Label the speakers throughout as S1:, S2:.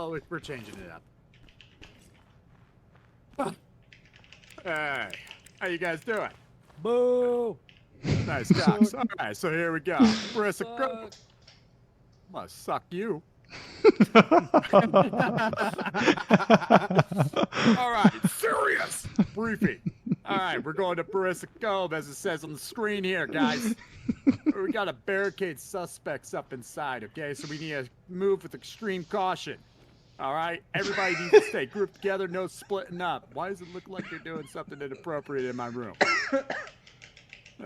S1: Well, we're changing it up. Hey, how you guys doing?
S2: Boo!
S1: Nice cocks. All right, so here we go. Marissa, go. I'm gonna suck you. All right, serious briefing. All right, we're going to Marissa Cove, as it says on the screen here, guys. We got to barricade suspects up inside, okay? So we need to move with extreme caution. All right, everybody needs to stay grouped together, no splitting up. Why does it look like they're doing something inappropriate in my room?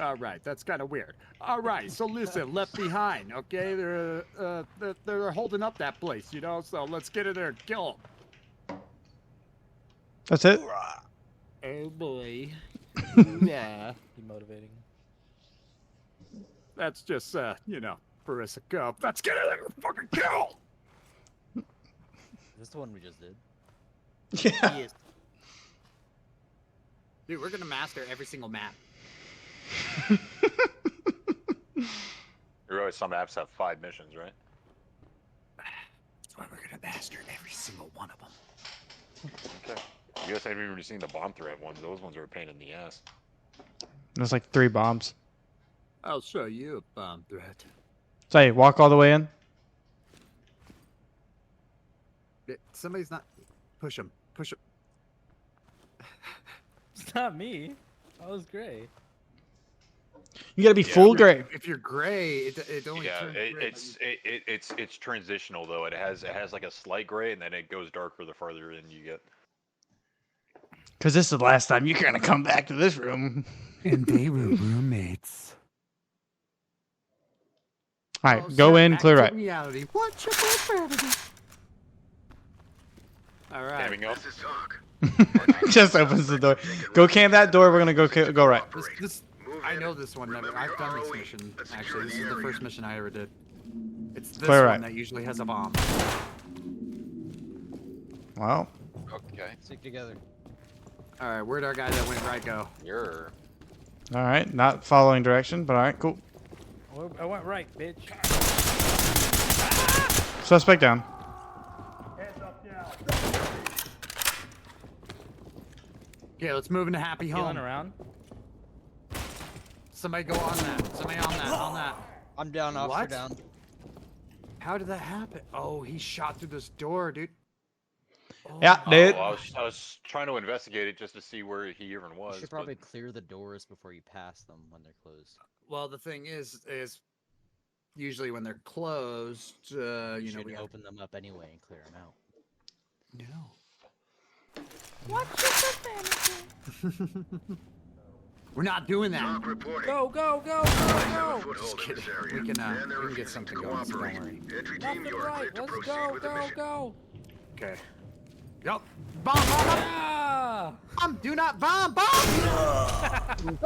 S1: All right, that's kind of weird. All right, so listen, Left Behind, okay? They're holding up that place, you know. So let's get in there and kill them.
S3: That's it.
S2: Oh boy. Yeah. Demotivating.
S1: That's just, you know, Marissa Cove. Let's get in there and fucking kill.
S2: Is this the one we just did?
S3: Yeah.
S2: Yes.
S4: Dude, we're gonna master every single map.
S5: You realize some apps have 5 missions, right?
S4: That's why we're gonna master every single one of them.
S5: Okay. You guys haven't even seen the bomb threat ones. Those ones are a pain in the ass.
S3: There's like 3 bombs.
S1: I'll show you a bomb threat.
S3: Say, walk all the way in.
S1: Somebody's not... Push him. Push him.
S2: It's not me. That was great.
S3: You gotta be full gray.
S1: If you're gray, it only
S5: Yeah,
S1: turns gray.
S5: it's transitional though. It has like a slight gray, and then it goes darker the farther in you get.
S3: Cause this is the last time you're gonna come back to this room.
S1: And they were roommates.
S3: All right, go in, clear right.
S1: Reality. What's your profanity? All right.
S5: Camming up.
S3: Just opens the door. Go camp that door. We're gonna go right.
S1: I know this one. I've done this mission. Actually, this is the first mission I ever did. It's this
S3: Clear
S1: one
S3: right.
S1: that usually has a bomb.
S3: Wow.
S5: Okay.
S2: Stick together.
S1: All right, where'd our guy that went right go?
S5: You're.
S3: All right, not following direction, but all right, cool.
S2: I went right, bitch.
S3: Suspect down.
S1: Okay, let's move into Happy
S2: Healing
S1: Home.
S2: around.
S1: Somebody go on that. Somebody on that. On that.
S2: I'm down, officer
S1: What?
S2: down.
S1: How did that happen? Oh, he shot through this door, dude. Oh.
S3: Yeah, dude.
S5: I was trying to investigate it just to see where he even was.
S6: You should probably clear the doors before you pass them when they're closed.
S1: Well, the thing is usually when they're closed,
S6: You
S1: know,
S6: should
S1: we have...
S6: open them up anyway and clear them out.
S1: No. We're not doing that.
S2: Go, go, go, go, go!
S1: Just kidding. We can get something going. So don't worry.
S2: Left and right. Let's go, go, go!
S1: Okay. Yup. Bomb! Bomb! Bomb!
S2: Ah!
S1: Bomb! Do not bomb! Bomb!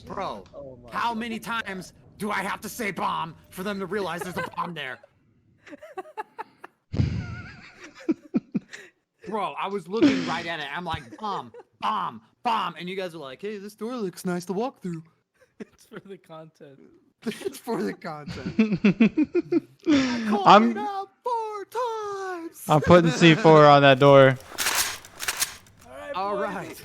S1: Bro,
S6: Oh my
S1: how many times do I have to say bomb for them to realize there's a bomb there? Bro, I was looking right at it. I'm like, bomb, bomb, bomb. And you guys are like, hey, this door looks nice to walk through.
S2: It's for the content.
S1: It's for the content.
S3: I'm
S1: It out 4 times.
S3: I'm putting C4 on that door.
S1: All right.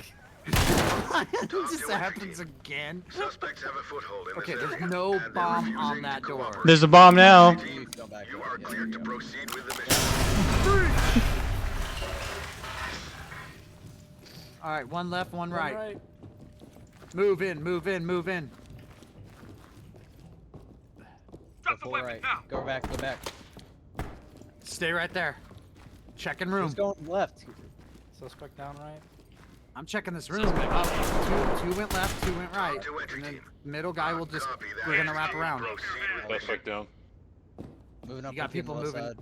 S1: This happens again.
S7: Suspects have a foothold in
S1: Okay,
S7: this
S1: there's
S7: area,
S1: no
S7: and they're
S1: bomb
S7: refusing
S1: on
S7: to
S1: that door.
S7: cooperate.
S3: There's a bomb now.
S6: You go back.
S7: You are
S6: Yeah,
S7: cleared
S6: yeah.
S7: to proceed with the mission.
S1: All right, one left, one right. Move in, move in, move in.
S6: Go full right. Go back, go back.
S1: Stay right there. Checking room.
S6: Who's going left?
S2: Suspect down right.
S1: I'm checking this room. Two went left, 2 went right. And then middle guy will just,
S7: Copy that.
S1: we're gonna wrap around.
S7: Proceed with mission.
S5: Suspect down.
S6: Moving up.
S1: You got
S6: with you
S1: people
S6: on the
S1: moving.
S6: side.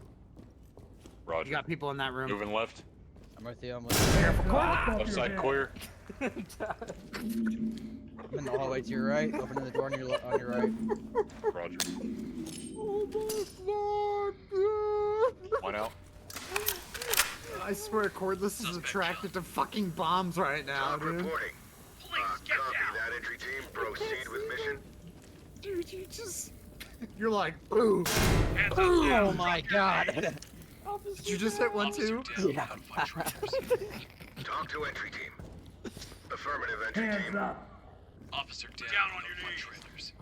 S5: Roger.
S1: You got people in that room.
S5: Moving left.
S6: I'm with you. I'm with you.
S5: Left side clear.
S6: I'm in the hallway to your right. Opening the door on your right.
S5: Roger.
S1: Oh my god,
S5: One out.
S1: I swear Cordless is attracted to fucking bombs right now,
S7: Talk
S1: dude.
S7: reporting. Copy that, entry team. Proceed with mission.
S1: Dude, you just... You're like, ooh.
S6: Oh my god.
S1: Did you just hit one too?
S6: Yeah.
S7: Talk to entry team. Affirmative entry team.
S8: Officer down on your knees.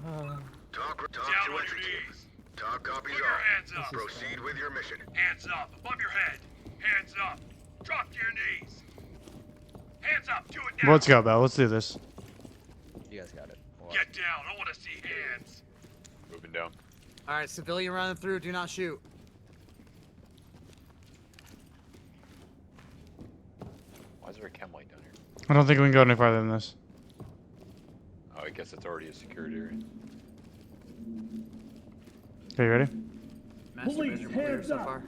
S7: Talk to entry team. Talk copies
S8: Put your
S7: all.
S8: hands up.
S7: Proceed with your mission.
S8: Hands up, above your head. Hands up. Drop to your knees. Hands up, do it now.
S3: Let's go, Bell. Let's do this.
S6: You guys got it. Well,
S8: Get down, I want to see hands.
S5: Moving down.
S1: All right, civilian running through. Do not shoot.
S5: Why is there a chem light down here?
S3: I don't think we can go any farther than this.
S5: Oh, I guess it's already a security area.
S3: Okay, you ready?
S1: Master bedroom clear so far.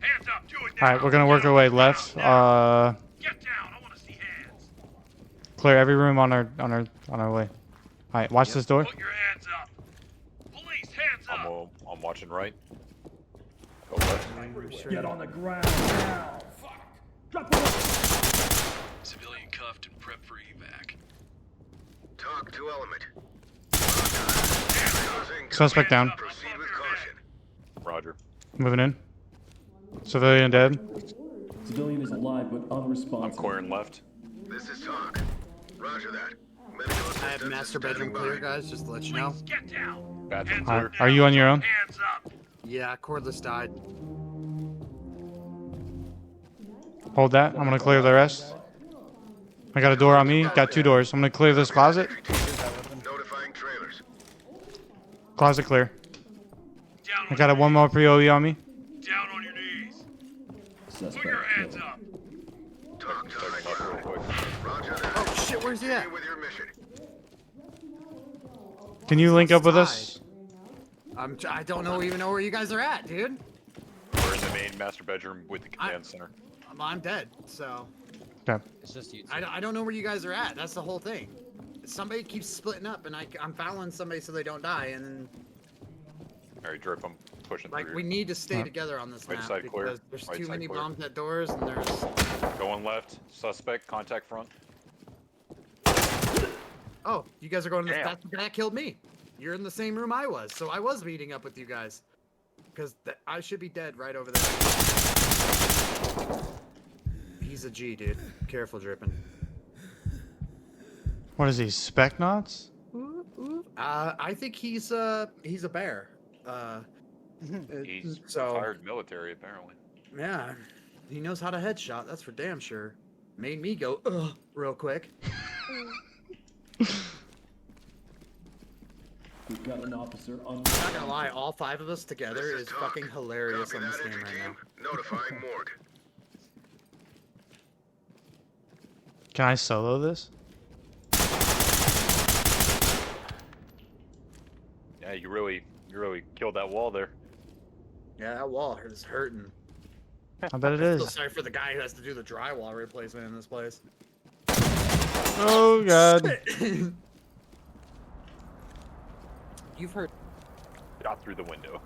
S8: Hands up, do it
S3: All
S8: now.
S3: right, we're gonna work our way left.
S8: Get down, I want to see hands.
S3: Clear every room on our way. All right, watch this door.
S8: Put your hands up. Police, hands up.
S5: I'm watching right. Go left.
S9: Get on the ground now.
S8: Civilian cuffed and prepped for evac.
S7: Talk to element.
S3: Suspect down.
S7: Proceed with caution.
S5: Roger.
S3: Moving in. Civilian dead.
S9: Civilian is alive but
S5: I'm
S9: unresponsive.
S5: clearing left.
S7: This is talk. Roger that. Medical
S1: I have
S7: assistance
S1: master
S7: is
S1: bedroom
S7: standing
S1: clear,
S7: by.
S1: guys. Just to let you know.
S8: Police, get down.
S5: Bathroom
S3: All right,
S5: clear.
S3: are you on your own?
S8: Hands up.
S1: Yeah, cordless died.
S3: Hold that. I'm gonna clear the rest. I got a door on me. Got 2 doors. I'm gonna clear this closet.
S7: Notifying trailers.
S3: Closet clear.
S8: Down
S3: I
S8: on
S3: got a
S8: your
S3: 1 more pre-OE on me.
S8: knees. Down on your knees.
S9: Suspect
S8: Put your hands
S9: killed.
S8: up.
S7: Talk to high
S5: Left real
S7: ground.
S5: quick.
S7: Roger that.
S1: Oh shit, where's he at?
S7: Continue with your mission.
S3: Can you link up with us?
S1: I don't even know where you guys are at, dude.
S5: We're in the main master bedroom with the command center.
S1: I'm dead, so
S3: Okay.
S6: It's just you two.
S1: I don't know where you guys are at. That's the whole thing. Somebody keeps splitting up, and I'm fouling somebody so they don't die, and then
S5: All right, Drip, I'm pushing
S1: like
S5: through.
S1: we need to stay
S3: Huh.
S1: together on this
S5: Right
S1: map
S5: side clear.
S1: because there's
S5: Right
S1: too
S5: side
S1: many
S5: clear.
S1: bombs at doors, and there's
S5: Going left. Suspect. Contact front.
S1: oh, you guys are going.
S5: Damn.
S1: That's the guy that killed me. You're in the same room I was, so I was meeting up with you guys because I should be dead right over there. He's a G, dude. Careful, dripping.
S3: What is he? Spec knots?
S1: I think he's a bear.
S5: He's
S1: so
S5: retired military, apparently.
S1: yeah, he knows how to headshot. That's for damn sure. Made me go ugh real quick.
S9: We've got an officer on.
S1: I'm not gonna lie, all 5 of us together
S7: This
S1: is
S7: talk.
S1: fucking hilarious
S7: Copy
S1: on this
S7: that,
S1: game
S7: entry
S1: right
S7: team.
S1: now.
S7: Notifying morgue.
S3: Can I solo this?
S5: Yeah, you really killed that wall there.
S1: Yeah, that wall is hurting.
S3: I bet it
S1: I feel
S3: is.
S1: sorry for the guy who has to do the drywall replacement in this place.
S3: Oh god.
S1: You've heard.
S5: Shot through the window.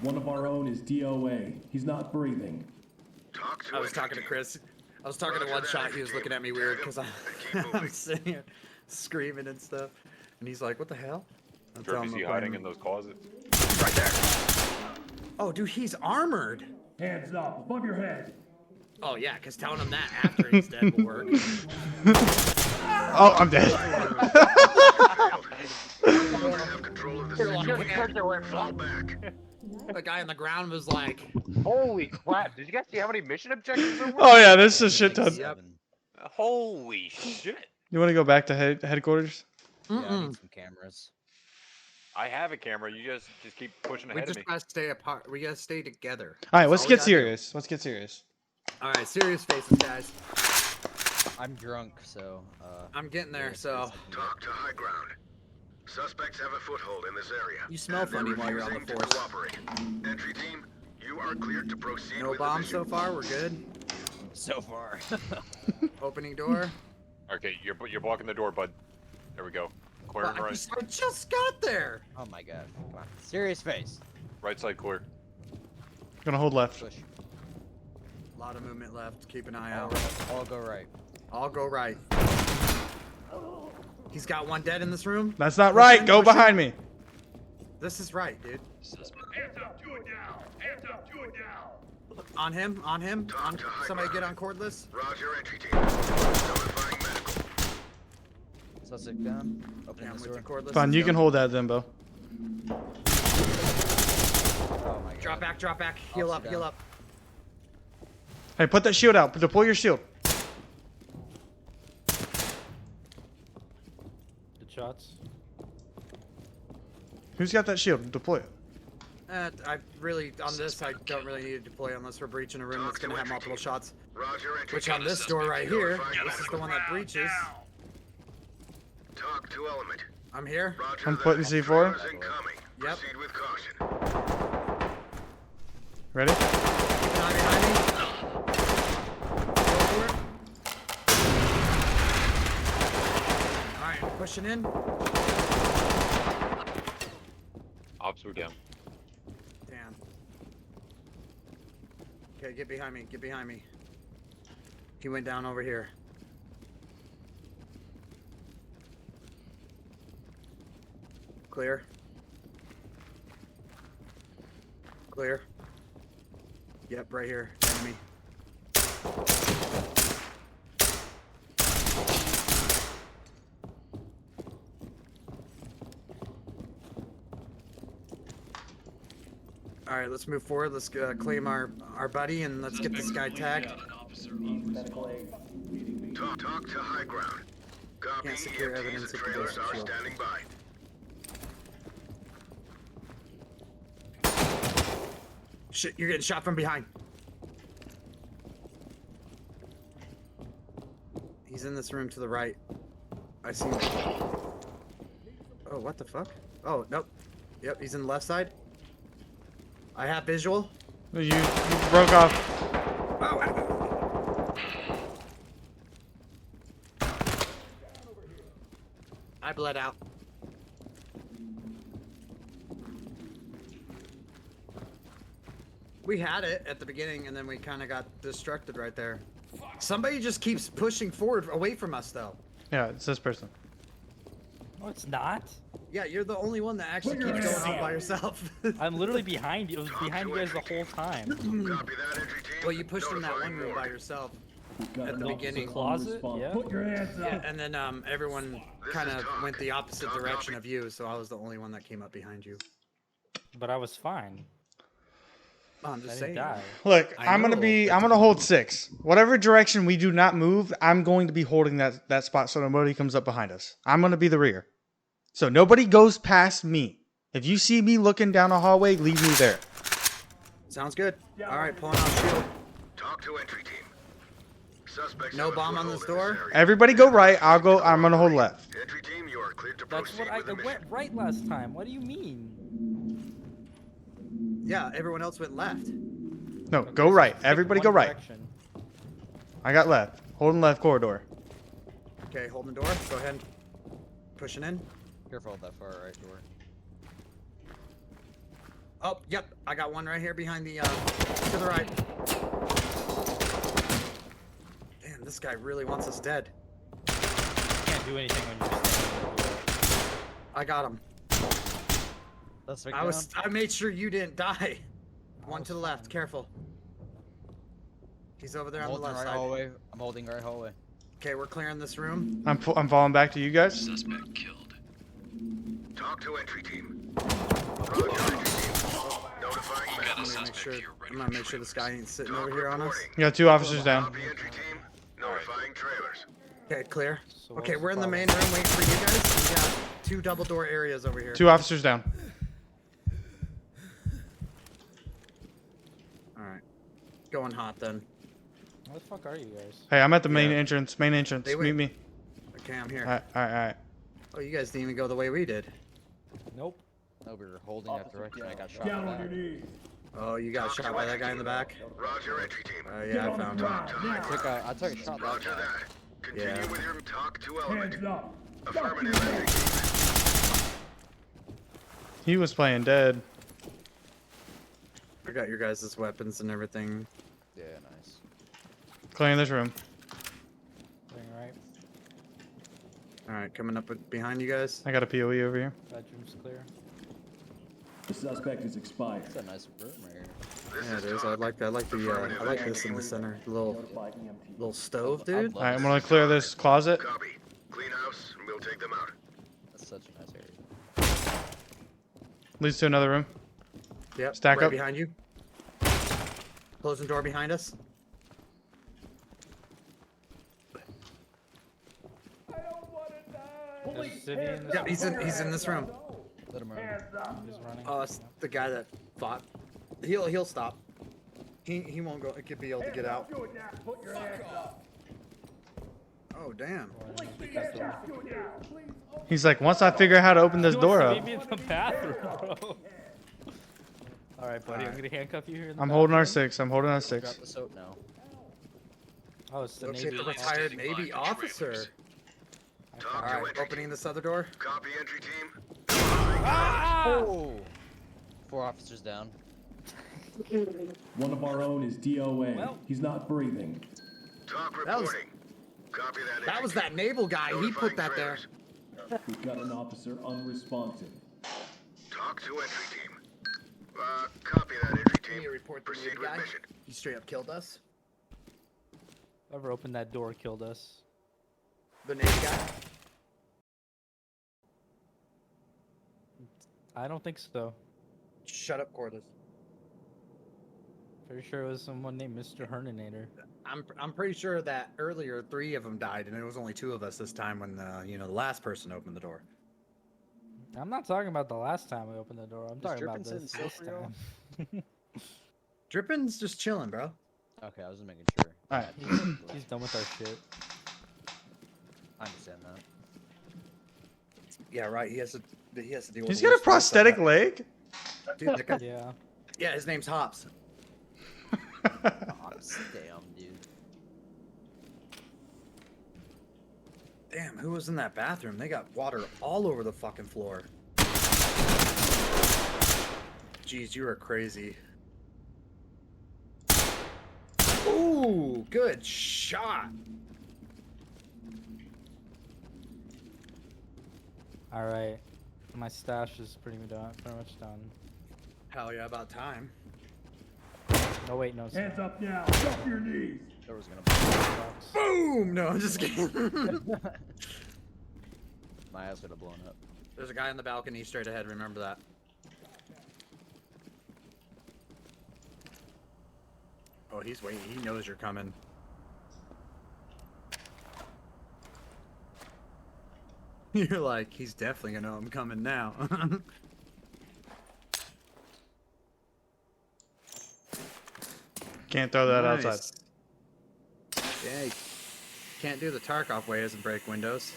S9: One of our own is DOA. He's not breathing.
S7: Talk to
S1: I was
S7: entry
S1: talking to
S7: team.
S1: Chris. I was talking to
S7: Roger
S1: One
S7: that,
S1: Shot. He
S7: entry
S1: was
S7: team.
S1: looking at me weird
S7: Tag
S1: because
S7: him and keep
S1: I'm
S7: moving.
S1: sitting here screaming and stuff, and he's like, "What the hell?" I'm
S5: Drip,
S1: telling
S5: is
S1: him
S5: he
S1: I'm
S5: hiding
S1: playing-
S5: in those closets?
S7: Right there.
S1: Oh, dude, he's armored.
S9: Hands up, above your head.
S1: Oh yeah, because telling him that after he's dead will work.
S3: Oh, I'm dead.
S7: Have control of the situation. Fall back.
S1: The guy on the ground was like,
S5: Holy crap! Did you guys see how many mission objectives there were?
S3: Oh yeah, this is a shit ton.
S1: Yep.
S5: Holy shit!
S3: You want to go back to headquarters?
S6: Yeah, I
S1: Mm-mm.
S6: need some cameras.
S5: I have a camera. You just keep pushing
S1: "We
S5: ahead of
S1: just
S5: me.
S1: gotta stay apart. We gotta stay together."
S3: All right,
S1: That's
S3: let's
S1: all we
S3: get
S1: gotta do.
S3: serious. Let's get serious.
S1: All right, serious faces, guys.
S6: I'm drunk, so
S1: I'm getting there.
S6: yeah,
S1: So
S7: Talk to high ground. Suspects have a foothold in this area.
S1: You smell
S7: and they're
S1: funny while you're on the
S7: refusing to
S1: force.
S7: cooperate. Entry team, you are cleared to proceed
S1: no
S7: with
S1: bombs
S7: the
S1: so
S7: mission.
S1: far. We're good.
S6: so far.
S1: Opening door.
S5: Okay, you're blocking the door, bud. There we go. Clear
S1: Well,
S5: and
S1: I
S5: right.
S1: just got there.
S6: Oh my god. Come on. Serious face.
S5: Right side clear.
S3: Gonna hold left.
S6: Push.
S1: A lot of movement left. Keep an eye
S6: All
S1: out.
S6: right. All go right.
S1: I'll go right. He's got one dead in this room.
S3: That's not
S1: Push
S3: right.
S1: in,
S3: Go
S1: push in.
S3: behind me.
S1: This is right, dude.
S8: Hands up, do it now. Hands up, do it now.
S1: On him, on him. On, somebody get on cordless.
S7: Roger, entry team. Notifying medical.
S6: Suspect down. Open
S1: Yeah, I'm
S6: this
S1: with
S6: door.
S1: you, cordless.
S3: Fine, you can hold that then, Bo.
S6: Oh my god.
S1: Drop back, drop back. Heal up,
S6: Officer
S1: heal
S6: down.
S1: up.
S3: Hey, put that shield out. Deploy your shield.
S2: Good shots.
S3: Who's got that shield? Deploy it.
S1: I really, on this, I don't really need to deploy unless we're breaching a room that's going to have multiple shots.
S7: Roger, entry
S1: Which
S7: team.
S1: on this door right here,
S7: Notifying
S1: this is the
S7: medical.
S1: one that breaches.
S7: Talk to element.
S1: I'm here.
S7: Roger
S3: I'm
S7: that.
S3: putting C4.
S7: Trailers incoming.
S1: Yep.
S7: Proceed with caution.
S3: Ready?
S1: Keep an eye behind me. Go for it. Alright, pushing in.
S5: Officer down.
S1: Damn. Okay, get behind me. Get behind me. He went down over here. Clear. Clear. Yep, right here. Enemy. All right, let's move forward. Let's claim our buddy and let's get this guy tagged.
S9: Medical aid.
S7: Talk to high ground. Copy.
S1: Can't secure
S7: EMTs
S1: evidence
S7: and
S1: at the
S7: trailers
S1: base of
S7: are
S1: field.
S7: standing by.
S1: Shit, you're getting shot from behind. He's in this room to the right. I see him. Oh, what the fuck? Oh, nope. Yep, he's in the left side. I have visual.
S3: You broke off.
S1: I bled out. We had it at the beginning, and then we kind of got distracted right there. Somebody just keeps pushing forward away from us, though.
S3: Yeah, it's this person.
S2: No, it's not.
S1: Yeah, you're the only one that actually keeps going on by yourself.
S2: I'm literally behind you. I was behind you guys the whole time.
S7: Copy that, entry team.
S1: Well, you pushed in that one
S7: Notifying
S1: room by
S7: morgue.
S1: yourself.
S9: We've got
S1: At
S9: an
S1: the
S9: officer
S1: beginning.
S9: on
S2: Closet,
S9: response.
S2: yeah.
S9: Put your hands up.
S1: And then everyone
S7: This
S1: kind
S7: is
S1: of
S7: talk.
S1: went the opposite
S7: Talk
S1: direction
S7: copy.
S1: of you, so I was the only one that came up behind you.
S2: But I was fine.
S1: Oh, I'm
S2: I
S1: just
S2: didn't
S1: saying.
S2: die.
S3: Look,
S1: I
S3: I'm
S1: know,
S3: gonna hold 6. Whatever direction we do not move, I'm going to be holding that spot so nobody comes up behind us. I'm gonna be the rear. So nobody goes past me. If you see me looking down a hallway, leave me there.
S1: Sounds good. All right, pulling out shield.
S7: Talk to entry team. Suspects
S1: No
S7: have a
S1: bomb on
S7: foothold
S1: this
S7: in
S1: door?
S7: area.
S3: Everybody go right. I'm gonna hold left.
S7: Entry team, you are cleared to
S2: That's
S7: proceed
S2: what I
S7: with the mission.
S2: went right last time. What do you mean?
S1: Yeah, everyone else went left.
S3: No, go right. Everybody go
S2: One
S3: right.
S2: direction.
S3: I got left. Holding left corridor.
S1: Okay, holding the door. Go ahead. Pushing in.
S6: Careful of that far right door.
S1: Oh, yep. I got one right here behind the, to the right. Damn, this guy really wants us dead.
S2: You can't do anything when you're just standing there.
S1: I got him.
S6: Suspect
S1: I made sure you didn't die. One to the left. Careful. He's over there
S6: I'm
S1: on the
S6: holding
S1: left
S6: right
S1: side.
S6: hallway. I'm holding right hallway.
S1: Okay, we're clearing this room.
S3: I'm falling back to you guys.
S8: Suspect killed.
S7: Talk to entry team. Roger, entry team. Notifying
S8: You got
S7: medical.
S8: a
S1: I'm gonna make
S8: suspect
S1: sure.
S8: here ready
S1: I'm gonna
S8: for
S1: make sure this
S8: trailers.
S1: guy ain't sitting
S7: Talk
S1: over here on us.
S7: reporting.
S3: You got 2 officers down.
S7: Copy entry team. Notifying trailers.
S1: Okay, clear.
S2: So what's
S1: Okay,
S2: the
S1: we're in the
S2: problem?
S1: main room waiting for you guys. We got 2 double door areas over here.
S3: 2 officers down.
S1: All right. Going hot then.
S2: Where the fuck are you guys?
S3: Hey, I'm at the main
S1: Yeah.
S3: entrance. Main entrance.
S1: They
S3: Meet
S1: went-
S3: me.
S1: Okay, I'm here.
S3: All right.
S1: Oh, you guys didn't even go the way we did.
S2: Nope.
S6: No, we were holding that direction. I got shot.
S9: Down
S6: in
S9: on
S6: the
S9: your
S6: back.
S9: knees.
S1: Oh, you got shot by that guy in the back?
S7: Roger, entry team.
S1: Oh,
S9: Get
S1: yeah, I
S9: on the
S1: found him.
S9: ground now.
S6: I took a shot that
S7: Roger
S6: guy.
S7: that. Continue
S1: Yeah.
S7: with your talk to element.
S9: Hands up.
S7: Affirmative, entry team.
S3: He was playing dead.
S1: I got your guys' weapons and everything.
S6: Yeah, nice.
S3: Clearing this room.
S2: Going right.
S1: Alright, coming up behind you guys.
S3: I got a POE over here.
S2: Bedroom's clear.
S9: The suspect is expired.
S6: That's a nice room right here.
S1: Yeah, it is. I like this in the center.
S9: Notify EMT.
S1: Little stove,
S6: I'd
S1: dude.
S6: love
S3: Alright, I'm
S6: to
S3: gonna
S6: see
S3: clear this closet.
S7: Copy. Clean house, and we'll take them out.
S6: That's such a nice area.
S3: Leads to another room.
S1: Yep.
S3: Stack
S1: right
S3: up.
S1: behind you. Closing door behind us.
S2: There's City in this
S1: Yeah, he's in this room.
S6: Let him run.
S2: He's running.
S1: Oh, it's the guy that fought. He'll stop. He won't go. It could be able to get out. Oh damn.
S3: He's like, once I figure out how to open this door up.
S2: Meet me in the bathroom, bro. All right, buddy. I'm gonna handcuff you here. In the
S3: I'm holding
S2: bathroom.
S3: R6. I'm holding
S6: Drop
S3: R6.
S6: the soap now.
S2: Oh, it's the
S1: Looks
S2: Navy.
S1: like the retired Navy officer.
S7: Talk
S1: All
S7: to
S1: right,
S7: entry
S1: opening
S7: team.
S1: this other door.
S7: Copy, entry team.
S6: Oh! 4 officers down.
S9: One of our own is DOA.
S2: Well-
S9: He's not breathing.
S7: Talk
S1: That was-
S7: reporting. Copy that.
S1: That
S7: entry
S1: was
S7: team.
S1: that naval guy. He
S7: Notifying
S1: put that there.
S7: trailers.
S9: We've got an officer unresponsive.
S7: Talk to entry team. Copy that, entry
S1: Can
S7: team.
S1: you report the
S7: Proceed
S1: Navy
S7: with
S1: guy?
S7: mission.
S1: He straight up killed us.
S2: Whoever opened that door killed us.
S1: The Navy guy.
S2: I don't think so.
S1: Shut up, Cordless.
S2: Pretty sure it was someone named Mr. Herninator.
S1: I'm pretty sure that earlier 3 of them died, and it was only 2 of us this time when the last person opened the door.
S2: I'm not talking about the last time we opened the door. I'm talking about
S6: Drippin'
S2: this
S6: sitting still for y'all?
S2: time.
S1: Drippin's just chilling, bro.
S6: Okay, I was just making sure.
S3: Alright.
S2: He's done with our shit.
S6: I understand that.
S1: Yeah, right. He has to deal with.
S3: He's
S1: the
S3: got a
S1: worst parts of
S3: prosthetic
S1: that.
S3: leg.
S1: Dude, that guy,
S2: Yeah.
S1: yeah, his name's Hops.
S6: Oh, damn, dude.
S1: Damn, who was in that bathroom? They got water all over the fucking floor. Jeez, you are crazy. Ooh, good shot.
S2: All right. My stash is pretty much done.
S1: Hell yeah, about time.
S2: No, wait, no.
S9: Hands up now. Drop your knees.
S6: There was gonna be
S1: Boom! No, I'm just kidding.
S6: my ass would have blown up.
S1: There's a guy on the balcony straight ahead. Remember that. Oh, he's waiting. He knows you're coming. You're like, he's definitely gonna know I'm coming now.
S3: Can't throw that outside.
S1: Nice. Yeah, you can't do the Tarkov way and break windows.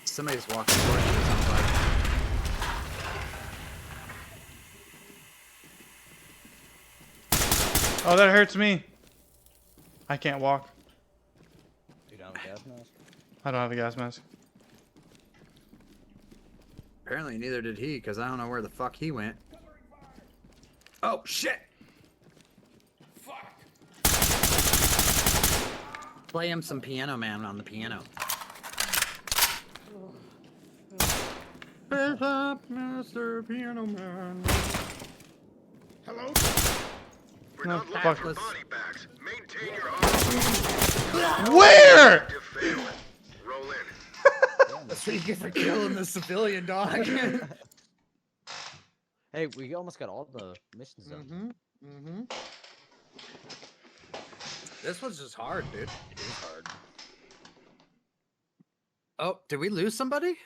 S1: Somebody's walking towards you, it sounds like.
S3: Oh, that hurts me. I can't walk.
S6: You down with gas mask?
S3: I don't have a gas mask.
S1: Apparently neither did he, because I don't know where the fuck he went. Oh, shit! Play him some Piano Man on the piano. Pick up, Mr. Piano Man.
S7: Hello? We're
S3: No,
S7: not looking
S3: fuck.
S7: for body bags. Maintain your arms.
S3: Where?
S7: To fail. Roll in.
S1: That's what you get for killing the civilian dog.
S6: Hey, we almost got all the missions done.
S1: This one's just hard, dude.
S6: It is hard.
S1: Oh, did we lose somebody?